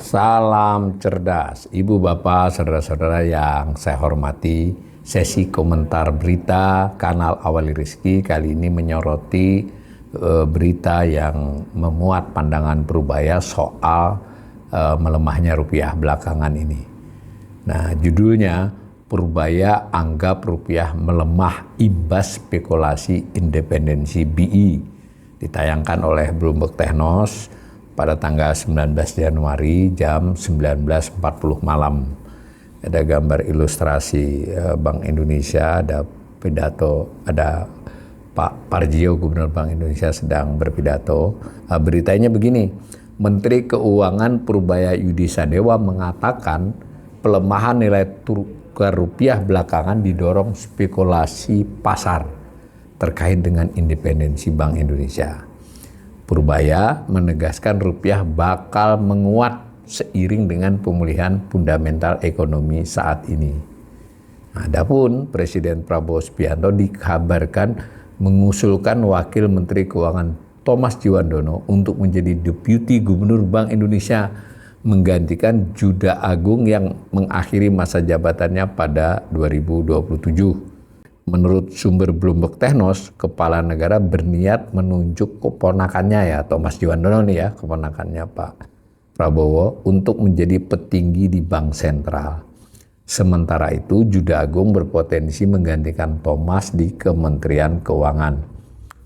Salam cerdas, Ibu Bapak, saudara-saudara yang saya hormati. Sesi komentar berita kanal Awali Rizki kali ini menyoroti berita yang memuat pandangan Purbaya soal melemahnya rupiah belakangan ini. Nah, judulnya Purbaya anggap rupiah melemah imbas spekulasi independensi BI. Ditayangkan oleh Bloomberg Technos pada tanggal 19 Januari jam 19.40 malam. Ada gambar ilustrasi Bank Indonesia, ada pidato, ada Pak Parjio, Gubernur Bank Indonesia sedang berpidato. Beritanya begini, Menteri Keuangan Purbaya Yudi Sadewa mengatakan pelemahan nilai tukar rupiah belakangan didorong spekulasi pasar terkait dengan independensi Bank Indonesia. Purbaya menegaskan rupiah bakal menguat seiring dengan pemulihan fundamental ekonomi saat ini. Adapun Presiden Prabowo Subianto dikabarkan mengusulkan Wakil Menteri Keuangan Thomas Djiwandono untuk menjadi Deputi Gubernur Bank Indonesia menggantikan Juda Agung yang mengakhiri masa jabatannya pada 2027. Menurut sumber Bloomberg Technos, Kepala Negara berniat menunjuk keponakannya ya, Thomas Djiwandono nih ya, keponakannya Pak Prabowo untuk menjadi petinggi di Bank Sentral. Sementara itu, Juda Agung berpotensi menggantikan Thomas di Kementerian Keuangan.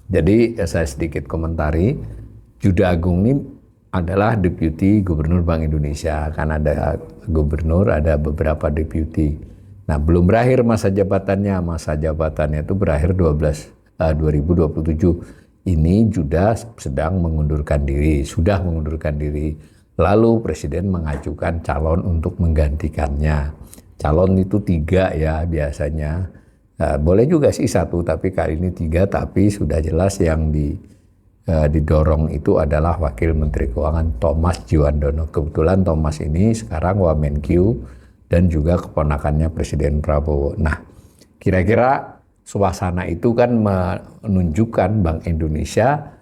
Jadi saya sedikit komentari, Juda Agung ini adalah Deputi Gubernur Bank Indonesia, kan ada gubernur, ada beberapa deputi. Nah, belum berakhir masa jabatannya itu berakhir 2027. Ini sudah sedang sudah mengundurkan diri. Lalu Presiden mengajukan calon untuk menggantikannya. Calon itu 3 ya biasanya. Boleh juga sih 1, tapi kali ini 3, tapi sudah jelas yang didorong itu adalah Wakil Menteri Keuangan Thomas Djiwandono. Kebetulan Thomas ini sekarang Wamenkyu dan juga keponakannya Presiden Prabowo. Nah, kira-kira suasana itu kan menunjukkan Bank Indonesia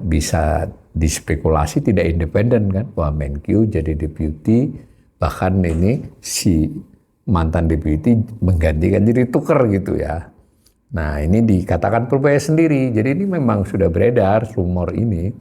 bisa dispekulasi tidak independen kan. Wamenkyu jadi deputi, bahkan ini si mantan deputi menggantikan jadi tuker gitu ya. Nah, ini dikatakan Purbaya sendiri. Jadi ini memang sudah beredar rumor ini.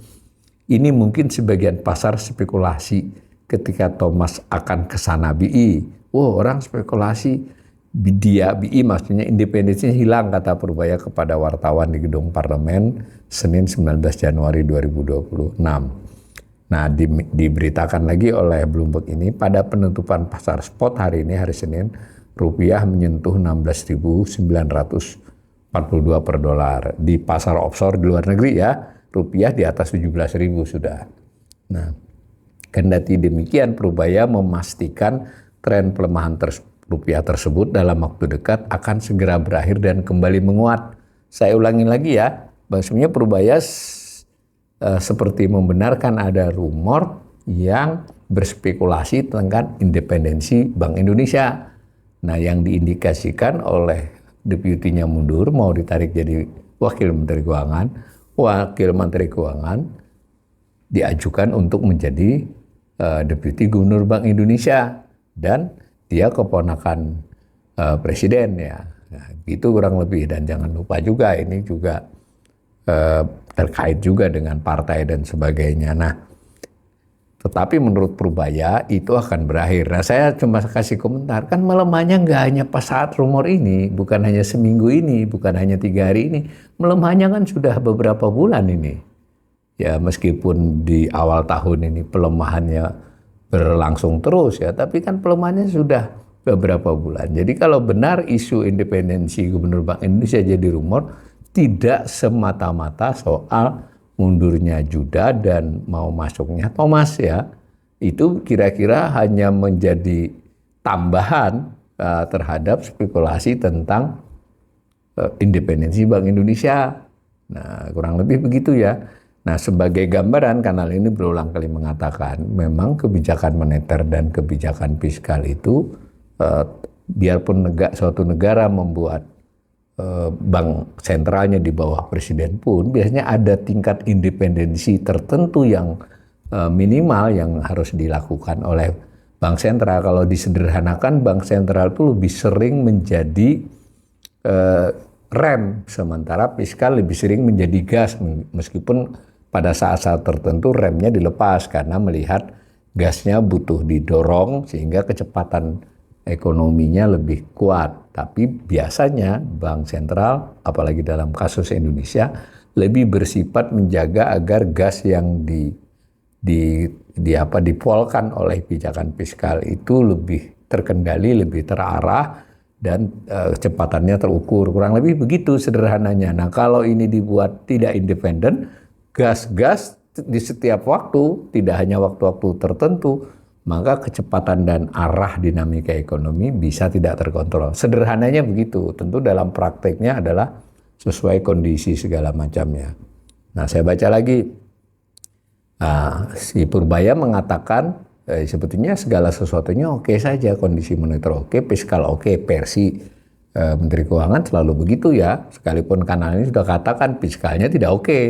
Ini mungkin sebagian pasar spekulasi ketika Thomas akan ke sana BI. Orang spekulasi BI maksudnya independensinya hilang, kata Purbaya kepada wartawan di gedung parlemen Senin 19 Januari 2026. Nah, diberitakan lagi oleh Bloomberg ini pada penutupan pasar spot hari ini, hari Senin, rupiah menyentuh 16.942 per dolar. Di pasar offshore di luar negeri ya, rupiah di atas 17.000 sudah. Nah, kendati demikian, Purbaya memastikan tren pelemahan rupiah tersebut dalam waktu dekat akan segera berakhir dan kembali menguat. Saya ulangi lagi ya, maksudnya Purbaya seperti membenarkan ada rumor yang berspekulasi tentang independensi Bank Indonesia. Nah, yang diindikasikan oleh deputinya mundur, mau ditarik jadi Wakil Menteri Keuangan diajukan untuk menjadi Deputi Gubernur Bank Indonesia dan dia keponakan Presiden ya. Nah, itu kurang lebih, dan jangan lupa juga ini juga terkait juga dengan partai dan sebagainya. Nah, tetapi menurut Purbaya itu akan berakhir. Nah, saya cuma kasih komentar, kan melemahnya nggak hanya pas saat rumor ini, bukan hanya seminggu ini, bukan hanya 3 hari ini, melemahnya kan sudah beberapa bulan ini. Ya, meskipun di awal tahun ini pelemahannya berlangsung terus ya, tapi kan pelemahannya sudah beberapa bulan. Jadi kalau benar isu independensi Gubernur Bank Indonesia jadi rumor, tidak semata-mata soal mundurnya Juda dan mau masuknya Thomas ya. Itu kira-kira hanya menjadi tambahan terhadap spekulasi tentang independensi Bank Indonesia. Nah, kurang lebih begitu ya. Nah, sebagai gambaran, kanal ini berulang kali mengatakan memang kebijakan moneter dan kebijakan fiskal itu biarpun suatu negara membuat bank sentralnya di bawah presiden pun biasanya ada tingkat independensi tertentu yang minimal yang harus dilakukan oleh bank sentral. Kalau disederhanakan, bank sentral itu lebih sering menjadi rem, sementara fiskal lebih sering menjadi gas, meskipun pada saat-saat tertentu remnya dilepas karena melihat gasnya butuh didorong sehingga kecepatan ekonominya lebih kuat. Tapi biasanya bank sentral, apalagi dalam kasus Indonesia, lebih bersifat menjaga agar gas yang dipolkan oleh kebijakan fiskal itu lebih terkendali, lebih terarah, dan kecepatannya terukur. Kurang lebih begitu sederhananya. Nah, kalau ini dibuat tidak independen, gas-gas di setiap waktu, tidak hanya waktu-waktu tertentu, maka kecepatan dan arah dinamika ekonomi bisa tidak terkontrol. Sederhananya begitu. Tentu dalam prakteknya adalah sesuai kondisi segala macamnya. Nah, saya baca lagi. Si Purbaya mengatakan sebetulnya segala sesuatunya oke saja, kondisi moneter oke, fiskal oke, versi Menteri Keuangan selalu begitu ya, sekalipun kanal ini sudah katakan fiskalnya tidak oke.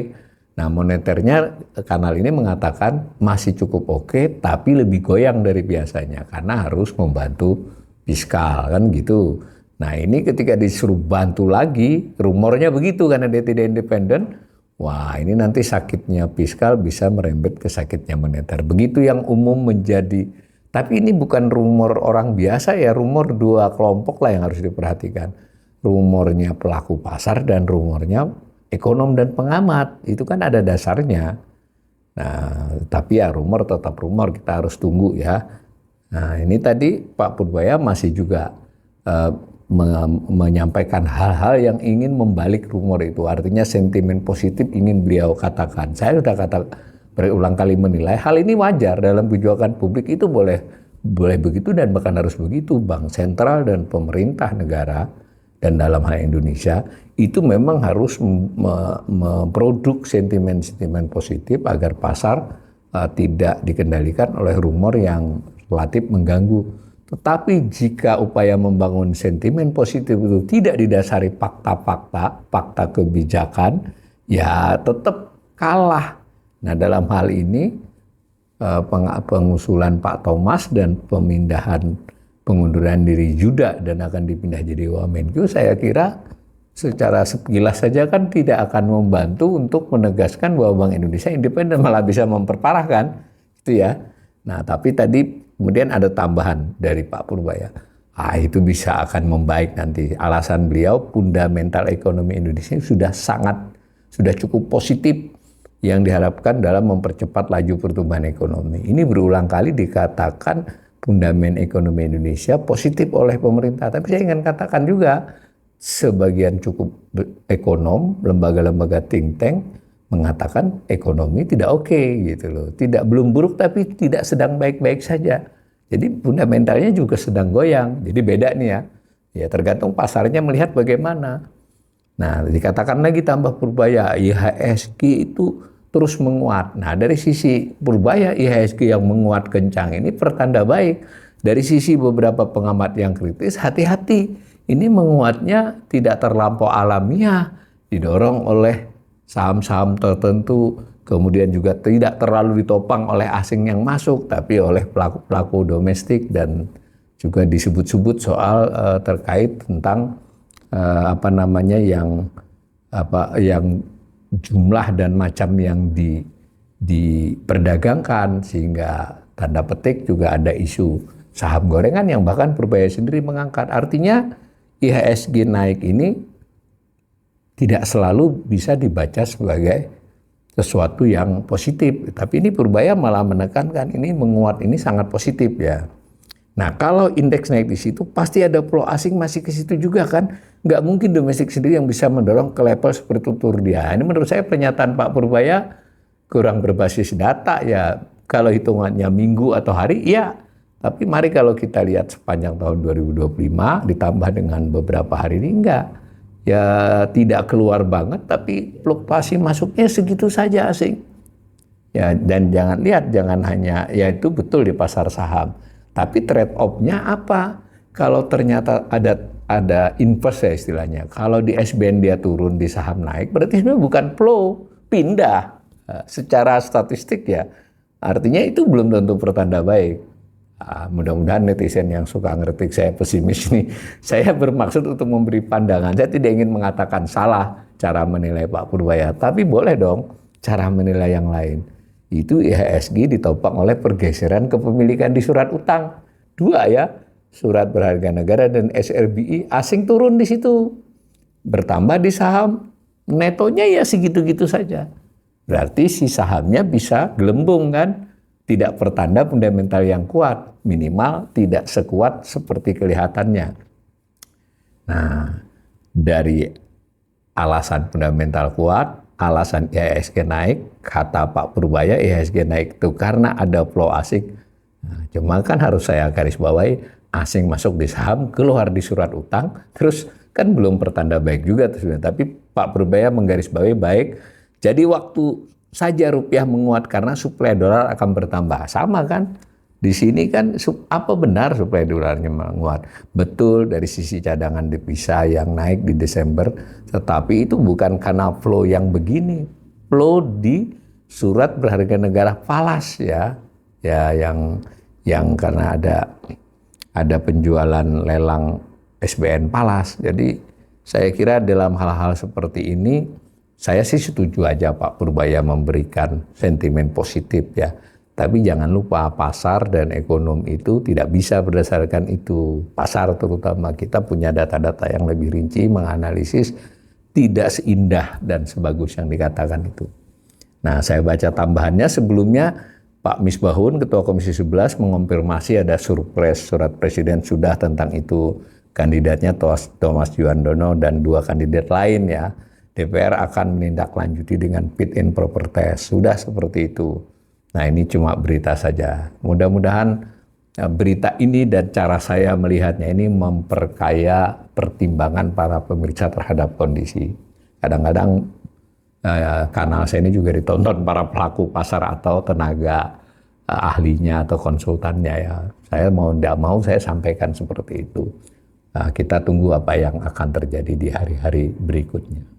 Nah, moneternya kanal ini mengatakan masih cukup oke, tapi lebih goyang dari biasanya karena harus membantu fiskal, kan gitu. Nah, ini ketika disuruh bantu lagi, rumornya begitu karena dia tidak independen. Wah, ini nanti sakitnya fiskal bisa merembet ke sakitnya moneter. Begitu yang umum menjadi, tapi ini bukan rumor orang biasa ya, rumor dua kelompok lah yang harus diperhatikan. Rumornya pelaku pasar dan rumornya ekonom dan pengamat. Itu kan ada dasarnya. Nah, tapi ya rumor tetap rumor, kita harus tunggu ya. Nah, ini tadi Pak Purbaya masih juga menyampaikan hal-hal yang ingin membalik rumor itu. Artinya sentimen positif ingin beliau katakan. Saya sudah berulang kali menilai hal ini wajar dalam kebijakan publik, itu boleh begitu dan bahkan harus begitu. Bank sentral dan pemerintah negara dan dalam hal Indonesia itu memang harus memproduk sentimen-sentimen positif agar pasar tidak dikendalikan oleh rumor yang relatif mengganggu. Tetapi jika upaya membangun sentimen positif itu tidak didasari fakta kebijakan, ya tetap kalah. Nah, dalam hal ini pengusulan Pak Thomas dan pengunduran diri Juda dan akan dipindah jadi Wamenkyu, saya kira secara sekilas saja kan tidak akan membantu untuk menegaskan bahwa Bank Indonesia independen, malah bisa memperparahkan, gitu ya. Nah, tapi tadi kemudian ada tambahan dari Pak Purbaya. Itu bisa akan membaik nanti. Alasan beliau, fundamental ekonomi Indonesia sudah cukup positif yang diharapkan dalam mempercepat laju pertumbuhan ekonomi. Ini berulang kali dikatakan fundamental ekonomi Indonesia positif oleh pemerintah. Tapi saya ingin katakan juga, sebagian cukup ekonom, lembaga-lembaga think tank mengatakan ekonomi tidak oke gitu loh. Belum buruk tapi tidak sedang baik-baik saja. Jadi fundamentalnya juga sedang goyang. Jadi beda nih ya. Ya tergantung pasarnya melihat bagaimana. Nah, dikatakan lagi tambah Purbaya, IHSG itu terus menguat. Nah, dari sisi Purbaya, IHSG yang menguat kencang ini pertanda baik. Dari sisi beberapa pengamat yang kritis, hati-hati. Ini menguatnya tidak terlampau alamiah, didorong oleh saham-saham tertentu, kemudian juga tidak terlalu ditopang oleh asing yang masuk, tapi oleh pelaku-pelaku domestik, dan juga disebut-sebut soal terkait tentang yang jumlah dan macam yang diperdagangkan, sehingga tanda petik juga ada isu saham gorengan yang bahkan Purbaya sendiri mengangkat. Artinya IHSG naik ini tidak selalu bisa dibaca sebagai sesuatu yang positif. Tapi ini Purbaya malah menekankan ini menguat, ini sangat positif ya. Nah, kalau indeks naik di situ pasti ada flow asing masih ke situ juga kan. Nggak mungkin domestik sendiri yang bisa mendorong ke level seperti itu dia. Ini menurut saya pernyataan Pak Purbaya kurang berbasis data ya. Kalau hitungannya minggu atau hari ya. Tapi mari kalau kita lihat sepanjang tahun 2025 ditambah dengan beberapa hari ini enggak. Ya tidak keluar banget, tapi fluktuasi masuknya segitu saja asing. Ya, dan jangan hanya, ya itu betul di pasar saham. Tapi trade off-nya apa? Kalau ternyata ada inverse ya istilahnya. Kalau di SBN dia turun, di saham naik, berarti sebenarnya bukan flow, pindah. Secara statistik ya, Artinya itu belum tentu pertanda baik. Mudah-mudahan netizen yang suka ngeritik saya pesimis ini, saya bermaksud untuk memberi pandangan. Saya tidak ingin mengatakan salah cara menilai Pak Purbaya, tapi boleh dong cara menilai yang lain. Itu IHSG ditopang oleh pergeseran kepemilikan di surat utang. Dua ya, surat berharga negara dan SRBI asing turun di situ. Bertambah di saham, netonya ya segitu-gitu saja. Berarti si sahamnya bisa gelembung kan? Tidak pertanda fundamental yang kuat, minimal tidak sekuat seperti kelihatannya. Nah, dari alasan fundamental kuat, alasan IHSG naik, kata Pak Purbaya IHSG naik itu karena ada flow asing. Nah, cuma kan harus saya garis bawahi, asing masuk di saham, keluar di surat utang, terus kan belum pertanda baik juga. Tapi Pak Purbaya menggarisbawahi baik, jadi waktu saja rupiah menguat karena suplai dolar akan bertambah. Sama kan? Di sini kan apa benar suplai dolarnya menguat? Betul dari sisi cadangan devisa yang naik di Desember, tetapi itu bukan karena flow yang begini. Flow di surat berharga negara falas ya. Ya yang karena ada penjualan lelang SBN falas. Jadi saya kira dalam hal-hal seperti ini saya sih setuju aja Pak Purbaya memberikan sentimen positif ya. Tapi jangan lupa pasar dan ekonomi itu tidak bisa berdasarkan itu. Pasar terutama kita punya data-data yang lebih rinci menganalisis tidak seindah dan sebagus yang dikatakan itu. Nah saya baca tambahannya sebelumnya Pak Misbahun Ketua Komisi 11 mengonfirmasi ada surprise surat Presiden sudah tentang itu. Kandidatnya Thomas Juandono dan 2 kandidat lain ya. DPR akan menindaklanjuti dengan fit and proper test. Sudah seperti itu. Nah ini cuma berita saja. Mudah-mudahan berita ini dan cara saya melihatnya ini memperkaya pertimbangan para pemirsa terhadap kondisi. Kadang-kadang kanal saya ini juga ditonton para pelaku pasar atau tenaga ahlinya atau konsultannya ya. Saya mau tidak mau saya sampaikan seperti itu. Nah, kita tunggu apa yang akan terjadi di hari-hari berikutnya.